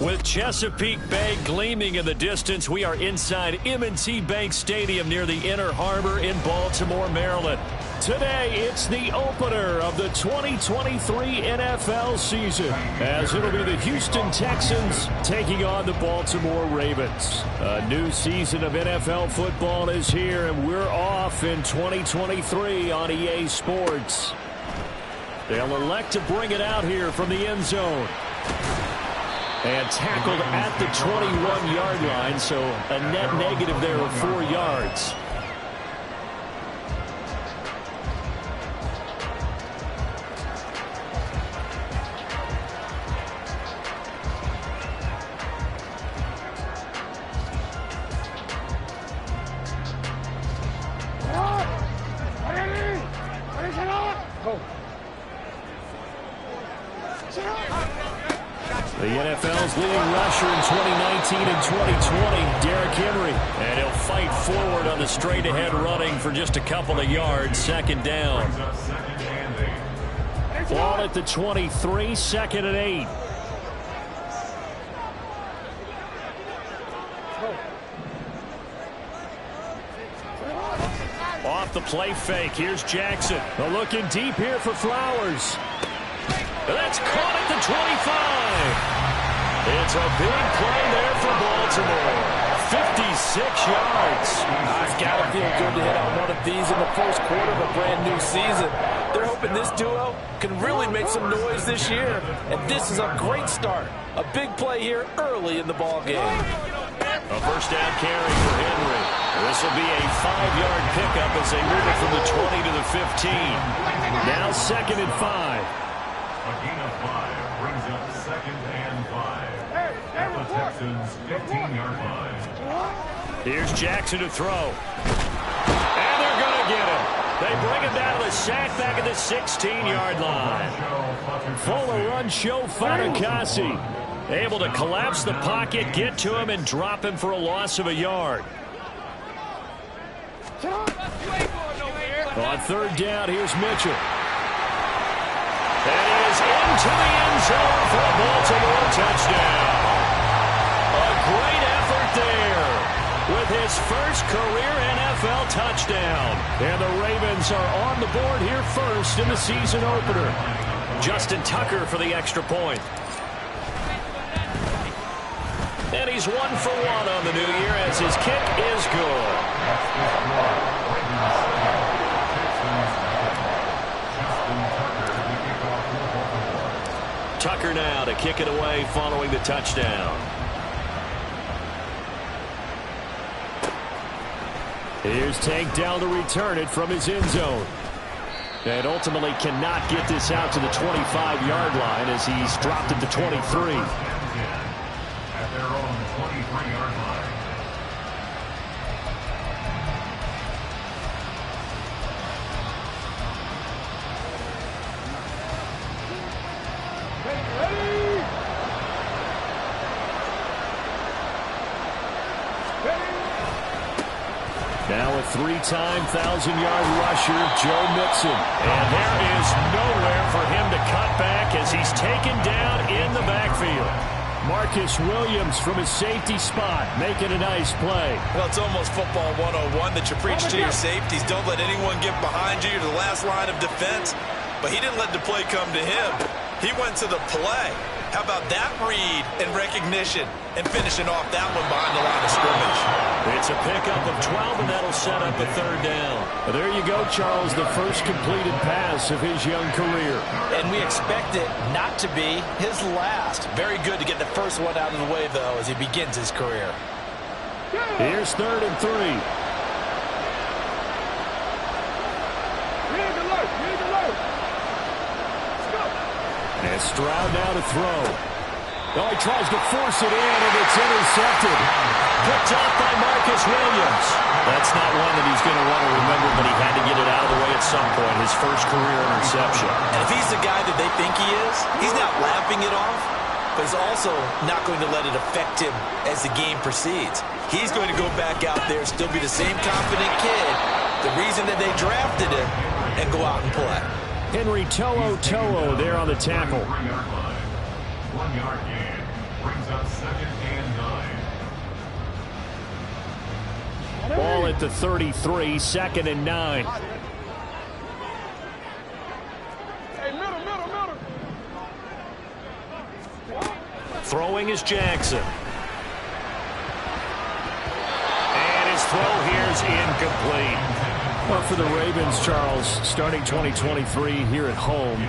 With Chesapeake Bay gleaming in the distance, we are inside M&T Bank Stadium near the Inner Harbor in Baltimore, Maryland. Today, it's the opener of the 2023 NFL season, as it'll be the Houston Texans taking on the Baltimore Ravens. A new season of NFL football is here, and we're off in 2023 on EA Sports. They'll elect to bring it out here from the end zone. And tackled at the 21-yard line, so a net negative there of 4 yards. The NFL's leading rusher in 2019 and 2020, Derrick Henry. And he'll fight forward on the straight-ahead running for just a couple of yards, second down. Ball at the 23, second and 8. Off the play fake, here's Jackson. Looking deep here for Flowers. That's caught at the 25. It's a big play there for Baltimore. 56 yards. It's got to feel good to hit on one of these in the first quarter of a brand new season. They're hoping this duo can really make some noise this year. And this is a great start. A big play here early in the ball game. A first down carry for Henry. This will be a 5-yard pickup as they move it from the 20 to the 15. Now second and 5. A gain of 5 brings up second and 5 at the Texans' 15-yard line. Here's Jackson to throw. And they're going to get him. They bring him down to the sack back at the 16-yard line. Fuller run show Fatukasi. Able to collapse the pocket, get to him, and drop him for a loss of a yard. On third down, here's Mitchell. And he is into the end zone for a Baltimore touchdown. A great effort there with his first career NFL touchdown. And the Ravens are on the board here first in the season opener. Justin Tucker for the extra point. And he's 1 for 1 on the new year as his kick is good. Tucker now to kick it away following the touchdown. Here's Tank Dell to return it from his end zone. And ultimately cannot get this out to the 25-yard line as he's dropped at the 23. At their own 23-yard line. Now a 3-time 1,000-yard rusher, Joe Mixon. And there is nowhere for him to cut back as he's taken down in the backfield. Marcus Williams from his safety spot making a nice play. Well, it's almost football 101 that you preach to your safeties. Don't let anyone get behind you. You're the last line of defense. But he didn't let the play come to him. He went to the play. How about that read and recognition and finishing off that one behind the line of scrimmage? It's a pickup of 12, and that'll set up a third down. Well, there you go, Charles, the first completed pass of his young career. And we expect it not to be his last. Very good to get the first one out of the way, though, as he begins his career. Here's third and 3. And Stroud now to throw. Oh, he tries to force it in, and it's intercepted. Picked off by Marcus Williams. That's not one that he's going to want to remember, but he had to get it out of the way at some point. His first career interception. And if he's the guy that they think he is, he's not laughing it off, but he's also not going to let it affect him as the game proceeds. He's going to go back out there, still be the same confident kid, the reason that they drafted him, and go out and play. Henry To'o there on the tackle. 1 yard gain. brings up second and 9. Ball at the 33, second and 9. Throwing is Jackson. And his throw here is incomplete. Well, for the Ravens, Charles, starting 2023 here at home,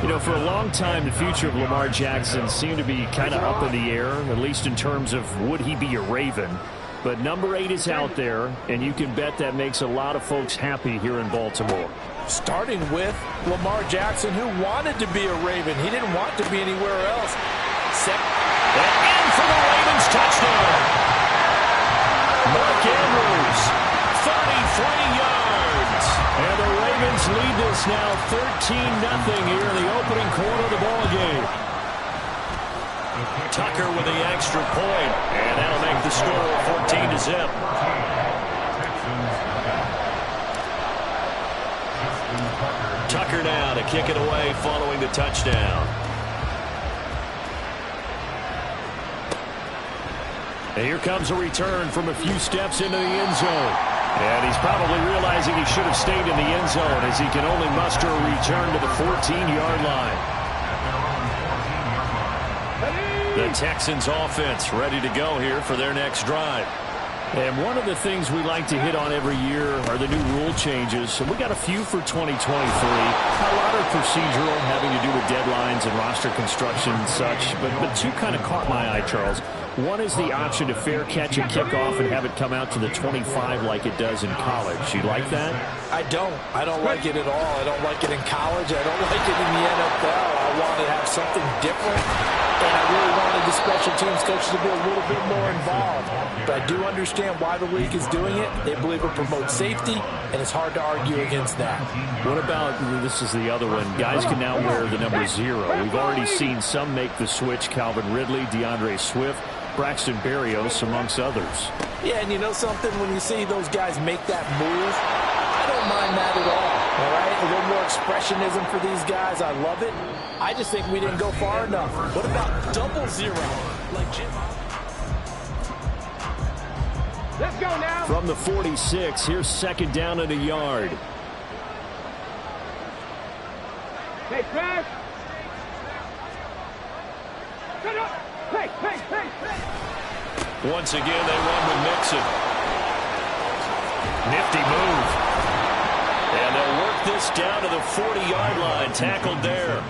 you know, for a long time, the future of Lamar Jackson seemed to be kind of up in the air, at least in terms of would he be a Raven. But number 8 is out there, and you can bet that makes a lot of folks happy here in Baltimore. Starting with Lamar Jackson, who wanted to be a Raven. He didn't want to be anywhere else. And in for the Ravens touchdown. Mark Andrews, 33 yards. And the Ravens lead this now 13-0 here in the opening quarter of the ball game. Tucker with the extra point, and that'll make the score 14-0. Tucker now to kick it away following the touchdown. And here comes a return from a few steps into the end zone. And he's probably realizing he should have stayed in the end zone as he can only muster a return to the 14-yard line. The Texans offense ready to go here for their next drive. And one of the things we like to hit on every year are the new rule changes. So we got a few for 2023. A lot are procedural, having to do with deadlines and roster construction and such. But two kind of caught my eye, Charles. One is the option to fair catch a kickoff and have it come out to the 25 like it does in college. You like that? I don't like it at all. I don't like it in college. I don't like it in the NFL. I want to have something different. And I really wanted the special teams coaches to be a little bit more involved. But I do understand why the league is doing it. They believe it promotes safety, and it's hard to argue against that. What about, this is the other one, guys can now wear the number 0. We've already seen some make the switch, Calvin Ridley, DeAndre Swift, Braxton Berrios, amongst others. Yeah, and you know something? When you see those guys make that move, I don't mind that at all right? A little more expressionism for these guys. I love it. I just think we didn't go far enough. What about double 0? Like Jim. Let's go now. From the 46, here's second down and a yard. Hey, pass. Shut up. Hey. Once again, they run with Mixon. Nifty move. And they'll work this down to the 40-yard line. Tackled there.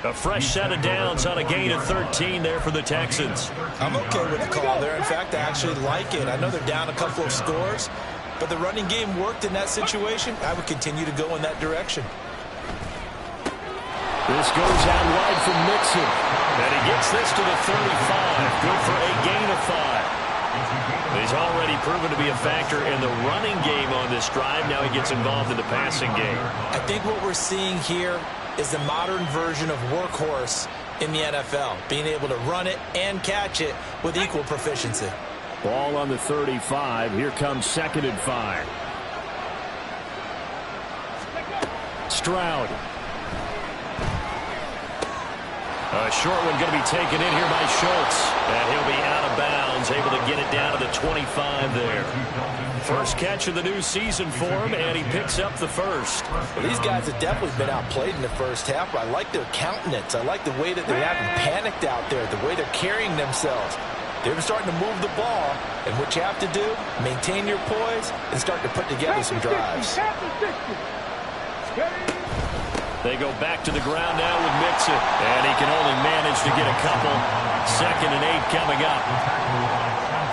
A fresh set of downs on a gain of 13 there for the Texans. I'm okay with the call there. In fact, I actually like it. I know they're down a couple of scores, but the running game worked in that situation. I would continue to go in that direction. This goes out wide from Mixon. And he gets this to the 35. Good for a gain of 5. He's already proven to be a factor in the running game on this drive. Now he gets involved in the passing game. I think what we're seeing here is the modern version of workhorse in the NFL, being able to run it and catch it with equal proficiency. Ball on the 35. Here comes 2nd and 5. Stroud. A short one going to be taken in here by Schultz. And he'll be out of bounds, able to get it down to the 25 there. First catch of the new season for him, and he picks up the first. Well, these guys have definitely been outplayed in the first half, but I like their countenance. I like the way that they're having panicked out there, the way they're carrying themselves. They're starting to move the ball, and what you have to do, maintain your poise and start to put together some drives. They go back to the ground now with Mixon, and he can only manage to get a couple. 2nd and 8 coming up.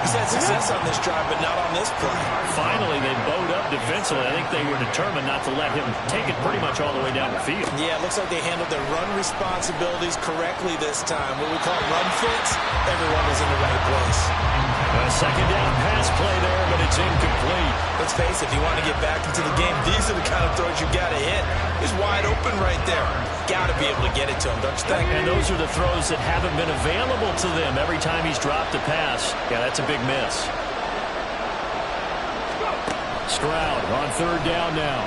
He's had success on this drive, but not on this play. Finally, they bowed up defensively. I think they were determined not to let him take it pretty much all the way down the field. Yeah, it looks like they handled their run responsibilities correctly this time. What we call run fits, everyone was in the right place. A 2nd down pass play there, but it's incomplete. Let's face it, if you want to get back into the game, these are the kind of throws you got to hit. He's wide open right there. Got to be able to get it to him, don't you think? And those are the throws that haven't been available to them every time he's dropped a pass. Yeah, that's a big miss. Stroud on 3rd down now.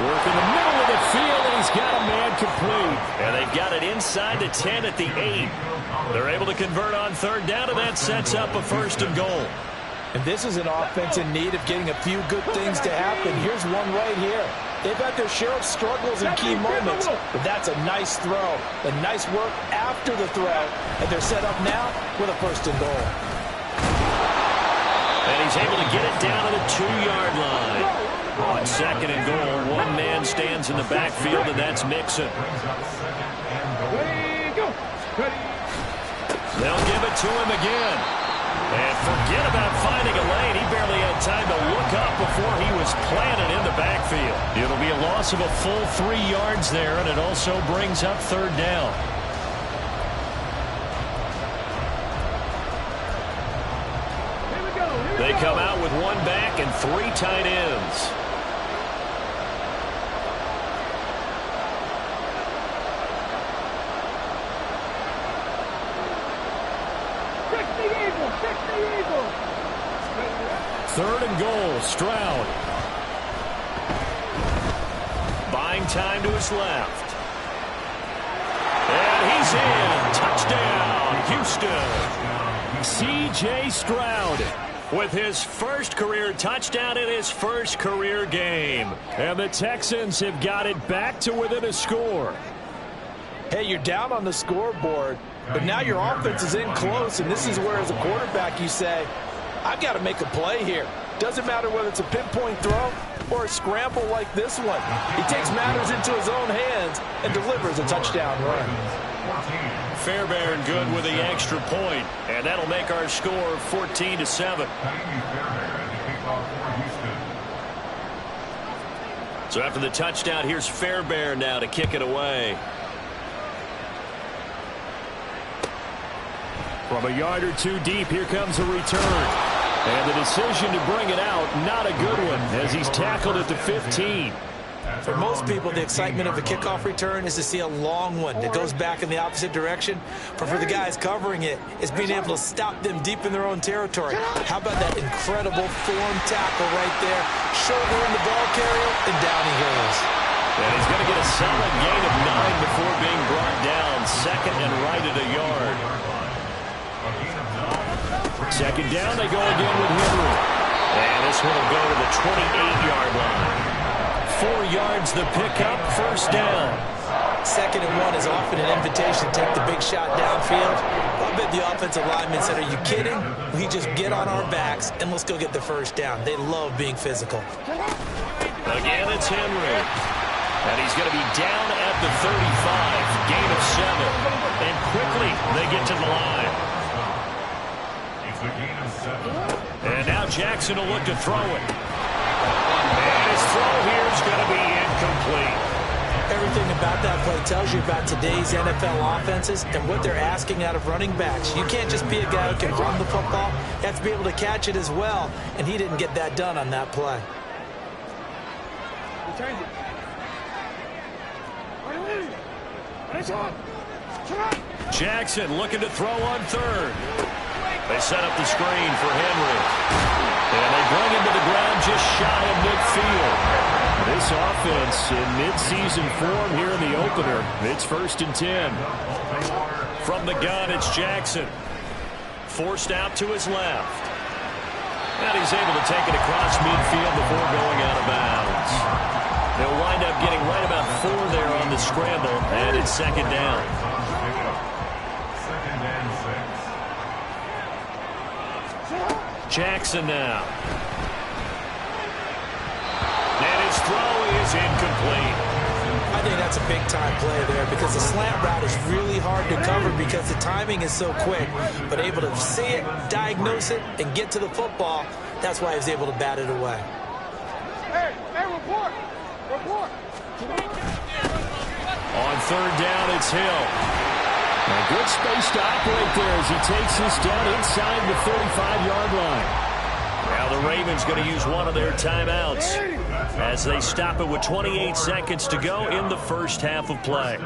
Work in the middle of the field, and he's got a man complete. And they got it inside the 10 at the 8. They're able to convert on third down, and that sets up a 1st and goal. And this is an offense in need of getting a few good things to happen. Here's one right here. They've had their share of struggles in key moments, but that's a nice throw. And nice work after the throw. And they're set up now with a 1st and goal. And he's able to get it down to the 2-yard line. On 2nd and goal, one man stands in the backfield, and that's Mixon. They'll give it to him again. And forget about finding a lane. He barely had time to look up before he was planted in the backfield. It'll be a loss of a full 3 yards there, and it also brings up 3rd down. They come out with 1 back and 3 tight ends. Third and goal, Stroud. Buying time to his left. And he's in. Touchdown, Houston. C.J. Stroud with his first career touchdown in his first career game. And the Texans have got it back to within a score. Hey, you're down on the scoreboard, but now your offense is in close, and this is where, as a quarterback, you say, I've got to make a play here. Doesn't matter whether it's a pinpoint throw or a scramble like this one. He takes matters into his own hands and delivers a touchdown run. Fairbairn good with the extra point, and that'll make our score 14-7. So after the touchdown, here's Fairbairn now to kick it away. From a yard or 2 deep, here comes a return. And the decision to bring it out, not a good one, as he's tackled at the 15. For most people, the excitement of a kickoff return is to see a long one that goes back in the opposite direction. But for the guys covering it, it's being able to stop them deep in their own territory. How about that incredible form tackle right there? Shouldering the ball carrier, and down he goes. And he's going to get a solid gain of 9 before being brought down. 2nd and right at a yard. 2nd down, they go again with Henry. And this one will go to the 28-yard line. 4 yards the pickup, 1st down. 2nd and 1 is often an invitation to take the big shot downfield. I bet the offensive linemen said, are you kidding? We just get on our backs and let's go get the 1st down. They love being physical. Again, it's Henry. And he's going to be down at the 35. Gain of 7. And quickly they get to the line. And now Jackson will look to throw it. And his throw here is going to be incomplete. Everything about that play tells you about today's NFL offenses and what they're asking out of running backs. You can't just be a guy who can run the football. You have to be able to catch it as well, and he didn't get that done on that play. Jackson looking to throw on 3rd. They set up the screen for Henry. And they bring him to the ground just shy of midfield. This offense in midseason form here in the opener. It's 1st and 10. From the gun, it's Jackson. Forced out to his left. And he's able to take it across midfield before going out of bounds. They'll wind up getting right about 4 there on the scramble, and it's 2nd down. Jackson now. And his throw is incomplete. I think that's a big-time play there because the slant route is really hard to cover because the timing is so quick. But able to see it, diagnose it, and get to the football, that's why he was able to bat it away. Hey, report! Report! On 3rd down, it's Hill. A good space to operate there as he takes this down inside the 35-yard line. Now the Ravens going to use one of their timeouts as they stop it with 28 seconds to go in the first half of play.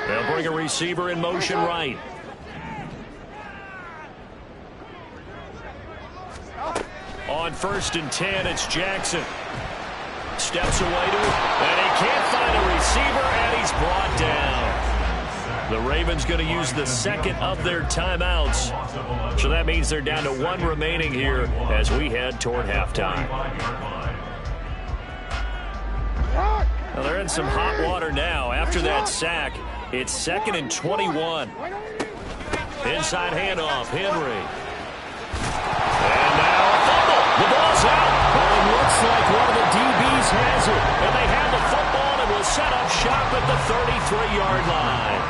They'll bring a receiver in motion right. On on 1st and 10, it's Jackson. Steps away to it, and he can't find a receiver, and he's brought down. The Ravens going to use the second of their timeouts. So that means they're down to 1 remaining here as we head toward halftime. Well, they're in some hot water now. After that sack, it's 2nd and 21. Inside handoff, Henry. And now a fumble. The ball's out. Well, it looks like one of the DBs has it. And they have the football and will set up shop at the 33-yard line.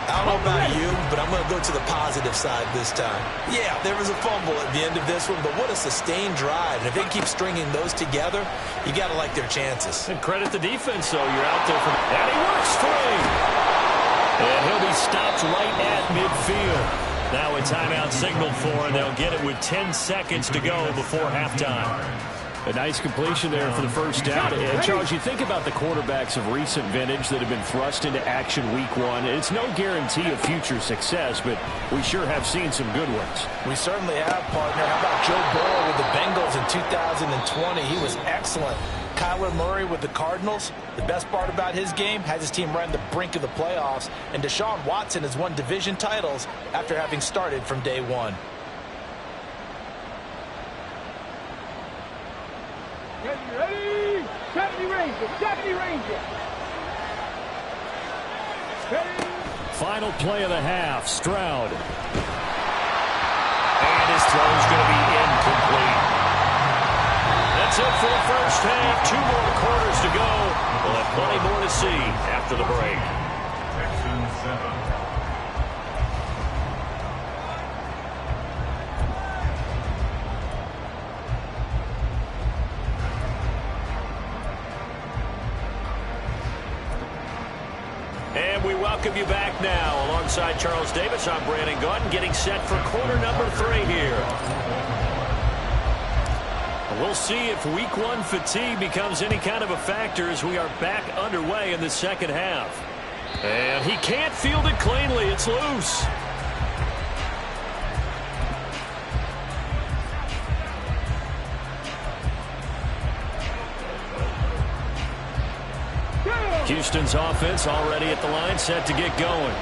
I don't know about you, but I'm going to go to the positive side this time. Yeah, there was a fumble at the end of this one, but what a sustained drive. And if they keep stringing those together, you got to like their chances. And credit the defense, though. You're out there for... And he works free. And he'll be stopped right at midfield. Now a timeout signaled for, and they'll get it with 10 seconds to go before halftime. A nice completion there for the first down. And Charles, you think about the quarterbacks of recent vintage that have been thrust into action week 1. It's no guarantee of future success, but we sure have seen some good ones. We certainly have, partner. How about Joe Burrow with the Bengals in 2020? He was excellent. Kyler Murray with the Cardinals. The best part about his game, has his team right on the brink of the playoffs. And Deshaun Watson has won division titles after having started from day 1. Ready? 70 Rangers, 70 Rangers. Ready? Final play of the half, Stroud. And his throw's going to be incomplete. That's it for the first half. 2 more quarters to go. We'll have plenty more to see after the break. Texans 7. And we welcome you back now. Alongside Charles Davis, I'm Brandon Gaudin, getting set for quarter number 3 here. We'll see if week 1 fatigue becomes any kind of a factor as we are back underway in the second half. And he can't field it cleanly. It's loose. Houston's offense already at the line, set to get going.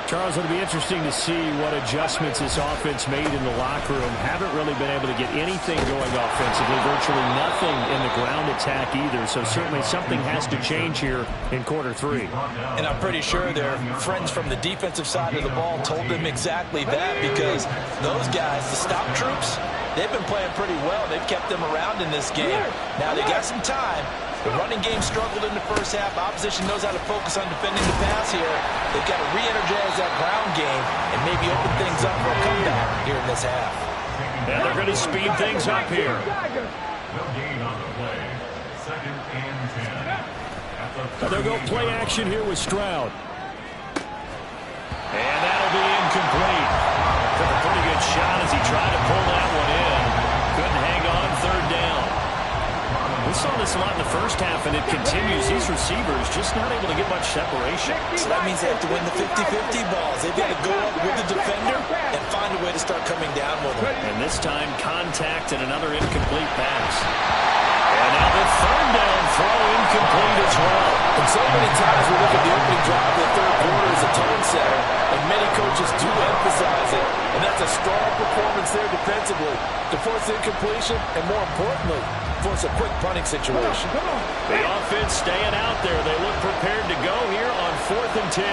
Charles, it'll be interesting to see what adjustments this offense made in the locker room. Haven't really been able to get anything going offensively, virtually nothing in the ground attack either. So certainly something has to change here in quarter 3. And I'm pretty sure their friends from the defensive side of the ball told them exactly that, because those guys, the stop troops, they've been playing pretty well. They've kept them around in this game. Now they got some time. The running game struggled in the first half. Opposition knows how to focus on defending the pass here. They've got to re-energize that ground game and maybe open things up for a comeback here in this half. And they're going to speed things up here. No gain on the play. 2nd and 10. They'll go play action here with Stroud. And that'll be incomplete. Took a pretty good shot as he tried to pull that one in. Couldn't hang on, 3rd down. We saw this a lot in the first half, and it continues. These receivers just not able to get much separation. So that means they have to win the 50-50 balls. They've got to go up with the defender and find a way to start coming down with them. And this time, contact and another incomplete pass. And now the 3rd down throw incomplete as well. And so many times we look at the opening drive of the 3rd quarter as a tone setter, and many coaches do emphasize it. And that's a strong performance there defensively to force incompletion and, more importantly, force a quick punting situation. The offense staying out there. They look prepared to go here on 4th and 10.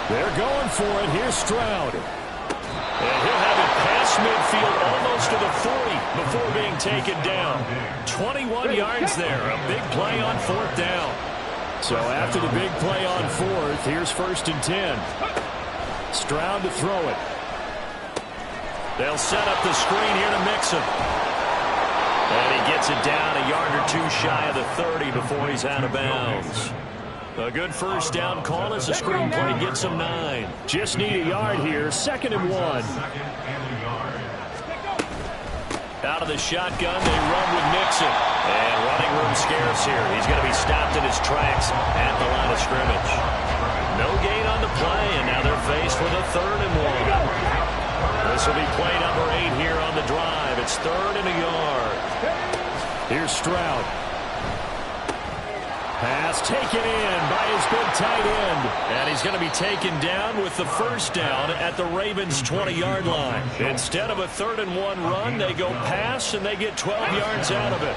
They're going for it. Here's Stroud. And he'll have it past midfield almost to the 40 before being taken down. 21 yards there. A big play on 4th down. So after the big play on 4th, here's 1st and 10. Stroud to throw it. They'll set up the screen here to Mixon. And he gets it down a yard or 2 shy of the 30 before he's out of bounds. A good first down call as the screen play gets him 9. Just need a yard here. 2nd and 1. Out of the shotgun, they run with Mixon. And running room scarce here. He's going to be stopped in his tracks at the line of scrimmage. No gain on the play, and now they're faced with a 3rd and 1. This will be play number 8 here on the drive. It's 3rd and a yard. Here's Stroud. Pass taken in by his big tight end. And he's going to be taken down with the first down at the Ravens' 20-yard line. Instead of a 3rd and 1 run, they go pass, and they get 12 yards out of it.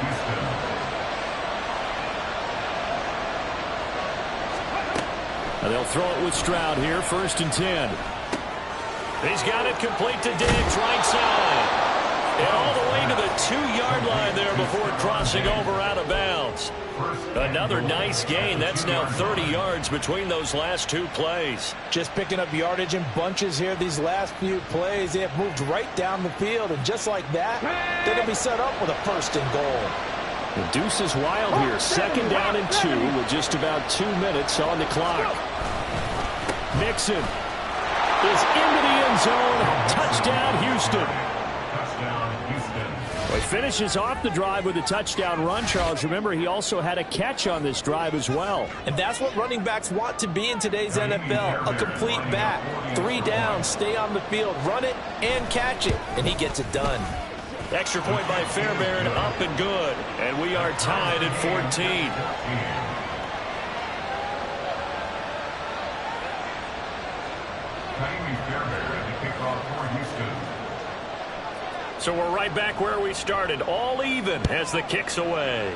And they'll throw it with Stroud here, 1st and 10. He's got it complete to Diggs, right side. And all the way to the 2-yard line there before crossing over out of bounds. Another nice gain. That's now 30 yards between those last 2 plays. Just picking up yardage in bunches here. These last few plays, they have moved right down the field. And just like that, they're going to be set up with a 1st and goal. The deuce is wild here. 2nd down and 2 with just about 2 minutes on the clock. Mixon is into the end zone. Touchdown, Houston. Well, he finishes off the drive with a touchdown run, Charles. Remember, he also had a catch on this drive as well. And that's what running backs want to be in today's NFL. A complete back. 3 downs, stay on the field, run it, and catch it. And he gets it done. Extra point by Fairbairn, up and good. And we are tied at 14. So we're right back where we started, all even as the kick's away.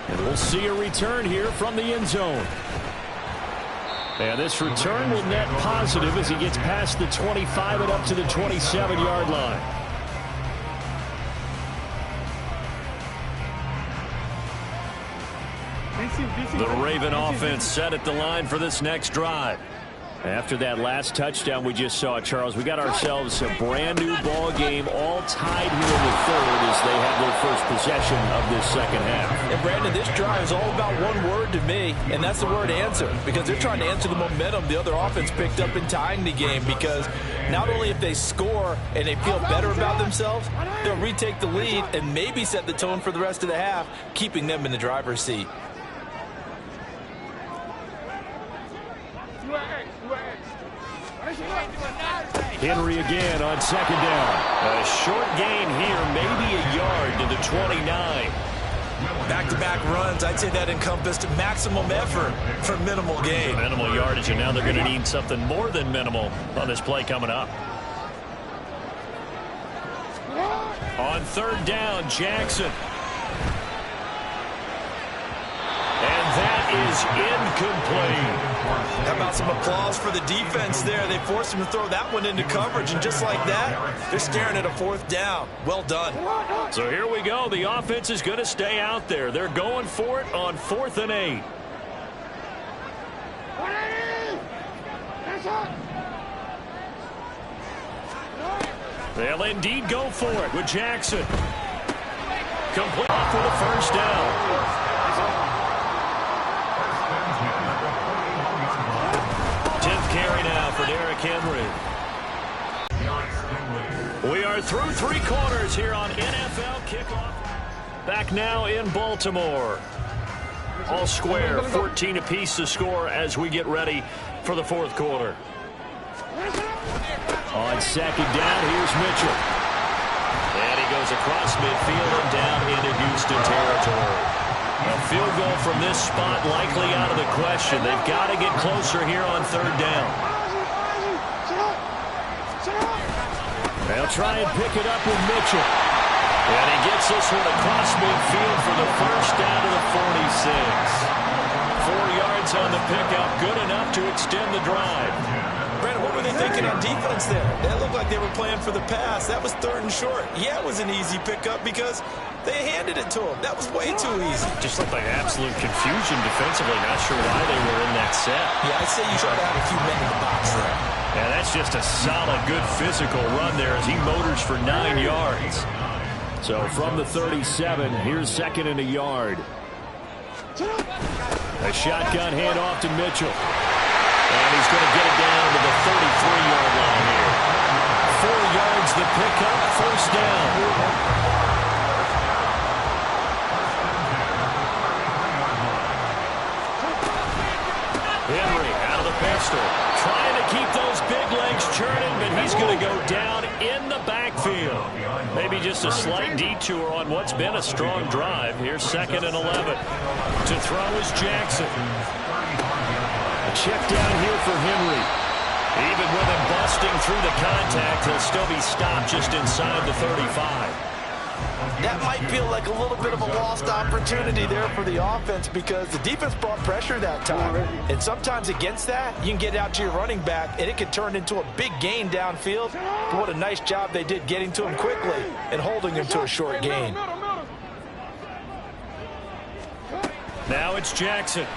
And we'll see a return here from the end zone. And this return will net positive as he gets past the 25 and up to the 27-yard line. The Raven offense set at the line for this next drive. After that last touchdown we just saw, Charles, we got ourselves a brand new ball game, all tied here in the 3rd as they have their first possession of this 2nd half. And Brandon, this drive is all about one word to me, and that's the word answer, because they're trying to answer the momentum the other offense picked up in tying the game, because not only if they score and they feel better about themselves, they'll retake the lead and maybe set the tone for the rest of the half, keeping them in the driver's seat. Henry again on 2nd down. A short gain here, maybe a yard to the 29. Back-to-back runs, I'd say that encompassed maximum effort for minimal gain. Minimal yardage, and now they're going to need something more than minimal on this play coming up. On 3rd down, Jackson. And that is incomplete. How about some applause for the defense there? They forced him to throw that one into coverage, and just like that, they're staring at a 4th down. Well done. So here we go. The offense is going to stay out there. They're going for it on 4th and 8. They'll indeed go for it with Jackson. Complete for the 1st down. 10th carry now for Derrick Henry. We are through 3 quarters here on NFL Kickoff. Back now in Baltimore. All square, 14 apiece to score as we get ready for the 4th quarter. On 2nd down, here's Mitchell. And he goes across midfield and down into Houston territory. A field goal from this spot likely out of the question. They've got to get closer here on 3rd down. They'll try and pick it up with Mitchell. And he gets this one across midfield for the 1st down to the 46. 4 yards on the pickup, good enough to extend the drive. Brandon, what were they thinking on defense there? That looked like they were playing for the pass. That was 3rd and short. Yeah, it was an easy pickup because they handed it to him. That was way too easy. Just looked like absolute confusion defensively. Not sure why they were in that set. Yeah, I'd say you try to have a few men in the box there. Yeah, that's just a solid, good physical run there as he motors for 9 yards. So from the 37, here's 2nd and a yard. A shotgun handoff to Mitchell. And he's going to get it down to the 33-yard line here. 4 yards the pickup, 1st down. Henry out of the pistol, trying to keep he's going to go down in the backfield. Maybe just a slight detour on what's been a strong drive. Here's 2nd and 11. To throw is Jackson. A check down here for Henry. Even with him busting through the contact, he'll still be stopped just inside the 35. That might feel like a little bit of a lost opportunity there for the offense because the defense brought pressure that time. And sometimes against that, you can get out to your running back, and it can turn into a big gain downfield. But what a nice job they did getting to him quickly and holding him to a short gain. Now it's Jackson.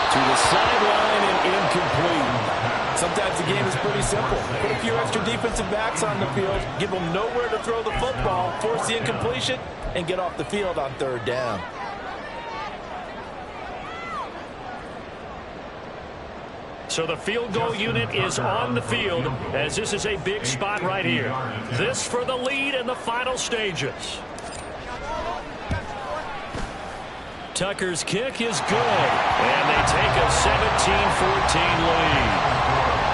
To the sideline and incomplete. Sometimes the game is pretty simple. Put a few extra defensive backs on the field, give them nowhere to throw the football, force the incompletion, and get off the field on 3rd down. So the field goal unit is on the field as this is a big spot right here. This for the lead in the final stages. Tucker's kick is good, and they take a 17-14 lead.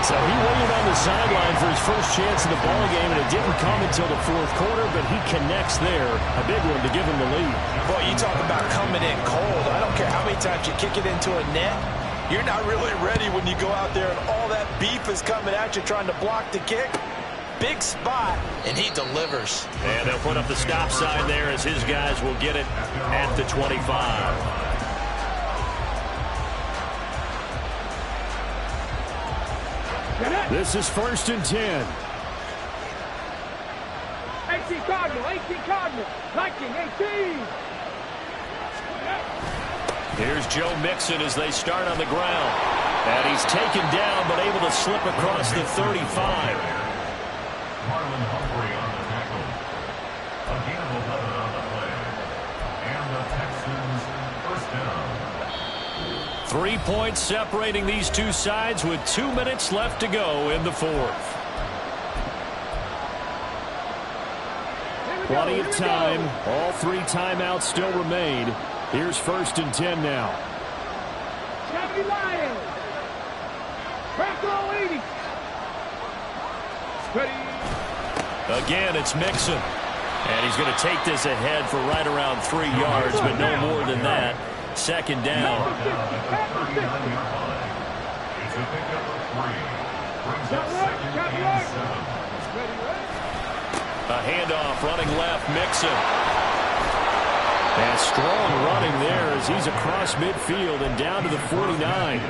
So he waited on the sideline for his first chance in the ballgame, and it didn't come until the 4th quarter, but he connects there. A big one to give him the lead. Boy, you talk about coming in cold. I don't care how many times you kick it into a net. You're not really ready when you go out there and all that beef is coming at you trying to block the kick. Big spot, and he delivers. And they'll put up the stop sign there as his guys will get it at the 25. This is 1st and 10. 18 Cardinal, 18 Cardinal, 19, 18. Here's Joe Mixon as they start on the ground. And he's taken down but able to slip across the 35. Marlon Humphrey on the tackle. A gain of 11 on the play. And the Texans first down. 3 points separating these two sides with 2 minutes left to go in the 4th. Plenty of time. All 3 timeouts still remain. Here's 1st and 10 now. 70 Lions. Back row 80. Ready. Again, it's Mixon. And he's going to take this ahead for right around 3 yards, but no more than that. 2nd down. It's a pickup of 3. Brings up 2nd and 7. A handoff running left, Mixon. And strong running there as he's across midfield and down to the 49.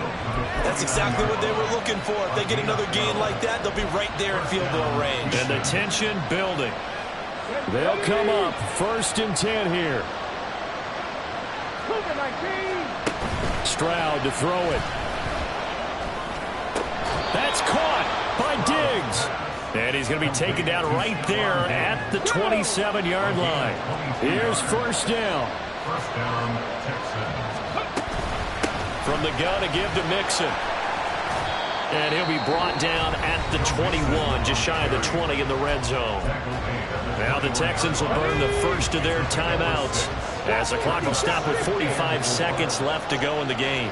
That's exactly what they were looking for. If they get another gain like that, they'll be right there in field goal range. And the tension building. They'll come up 1st and 10 here. Stroud to throw it. That's caught by Diggs. And he's going to be taken down right there at the 27-yard line. Here's 1st down. First down, Texans. From the gun to give to Mixon. And he'll be brought down at the 21, just shy of the 20 in the red zone. Now the Texans will burn the first of their timeouts as the clock will stop with 45 seconds left to go in the game.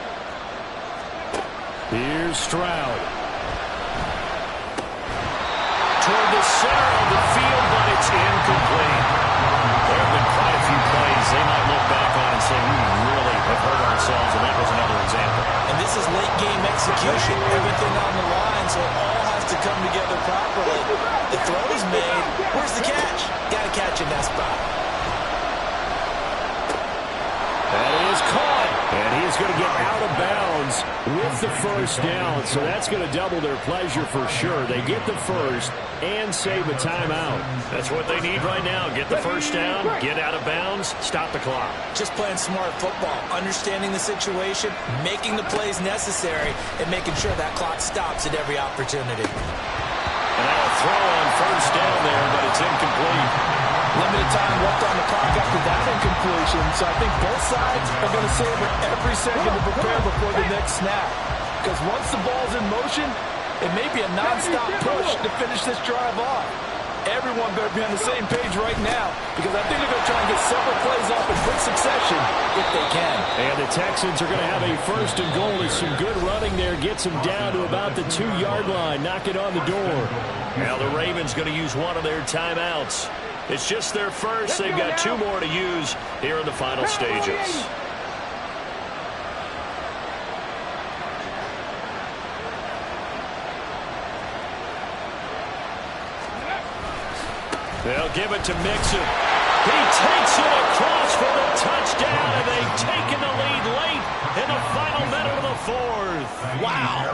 Here's Stroud. Toward the center of the field, but it's incomplete. There have been quite a few plays they might look back on and say, we really have hurt ourselves, and that was another example. And this is late-game execution. Everything on the line, so it all has to come together properly. The throw is made. Where's the catch? Got to catch in that spot. That is caught, and he's going to get out of bounds with the first down, so that's going to double their pleasure for sure. They get the first and save a timeout. That's what they need right now. Get the first down, get out of bounds, stop the clock. Just playing smart football, understanding the situation, making the plays necessary, and making sure that clock stops at every opportunity. And now a throw on first down there, but it's incomplete. Limited time left on the clock after that incompletion, so I think both sides are going to savor every second to prepare before the next snap. Because once the ball's in motion, it may be a non-stop push to finish this drive off. Everyone better be on the same page right now because I think they're going to try and get several plays off in quick succession if they can. And the Texans are going to have a 1st and goal. There's some good running there. Gets them down to about the 2-yard line. Knock it on the door. Now the Ravens going to use one of their timeouts. It's just their first. They've got 2 more to use here in the final stages. They'll give it to Mixon. He takes it across for the touchdown, and they've taken the lead late in the final minute of the 4th. Wow.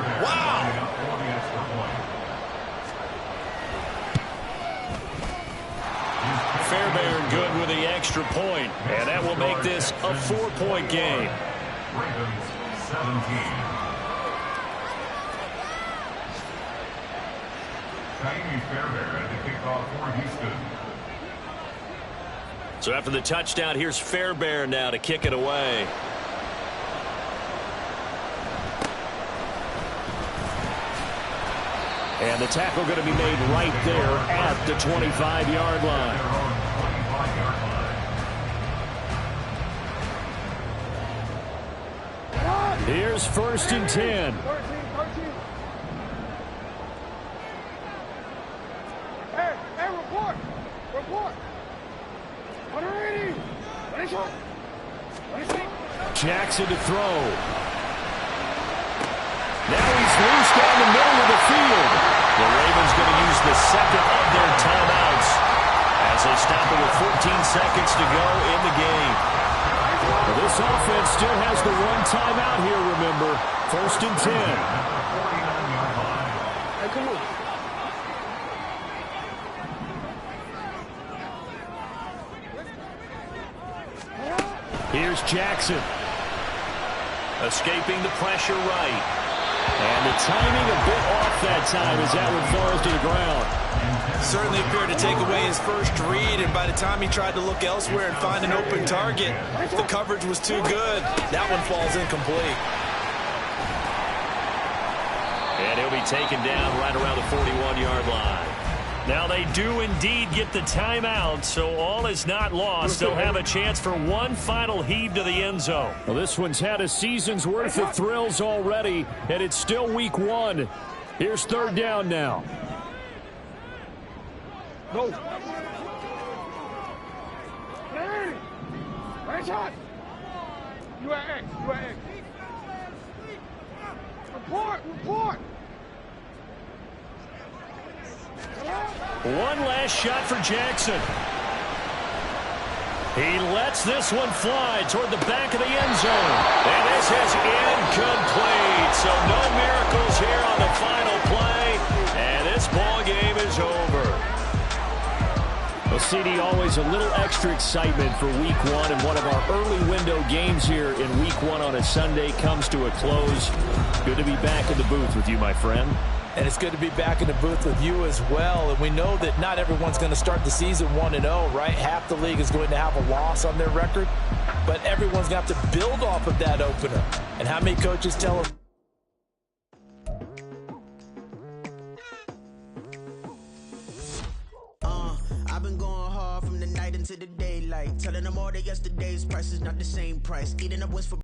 Fairbairn good with the extra point, and that will make this a 4-point game. Ravens 17. Ka'imi Fairbairn at the kickoff for Houston. So after the touchdown, here's Fairbairn now to kick it away. And the tackle going to be made right there at the 25-yard line. Here's 1st and 10. 13. Hey, report. 180. Jackson to throw. Now he's loose down the middle of the field. The Ravens going to use the 2nd of their timeouts as they stop it with 14 seconds to go in the game. Well, this offense still has the 1 timeout here, remember. 1st and 10. Hey, come on. Here's Jackson. Escaping the pressure right. And the timing a bit off that time as that one falls to the ground. Certainly appeared to take away his first read, and by the time he tried to look elsewhere and find an open target, the coverage was too good. That one falls incomplete. And he'll be taken down right around the 41-yard line. Now they do indeed get the timeout, so all is not lost. They'll have a chance for one final heave to the end zone. Well, this one's had a season's worth of thrills already, and it's still week 1. Here's 3rd down now. Go. Right shot. You at X. Report. One last shot for Jackson. He lets this one fly toward the back of the end zone. And this is incomplete. So no miracles here on the final play. And this ball game is over. Well, CD, always a little extra excitement for week 1. And one of our early window games here in week 1 on a Sunday comes to a close. Good to be back in the booth with you, my friend. And it's good to be back in the booth with you as well. And we know that not everyone's going to start the season 1-0, right? Half the league is going to have a loss on their record. But everyone's going to have to build off of that opener. And how many coaches tell us? I've been going hard from the night into the daylight. Telling them all that yesterday's price is not the same price. Eating up what's for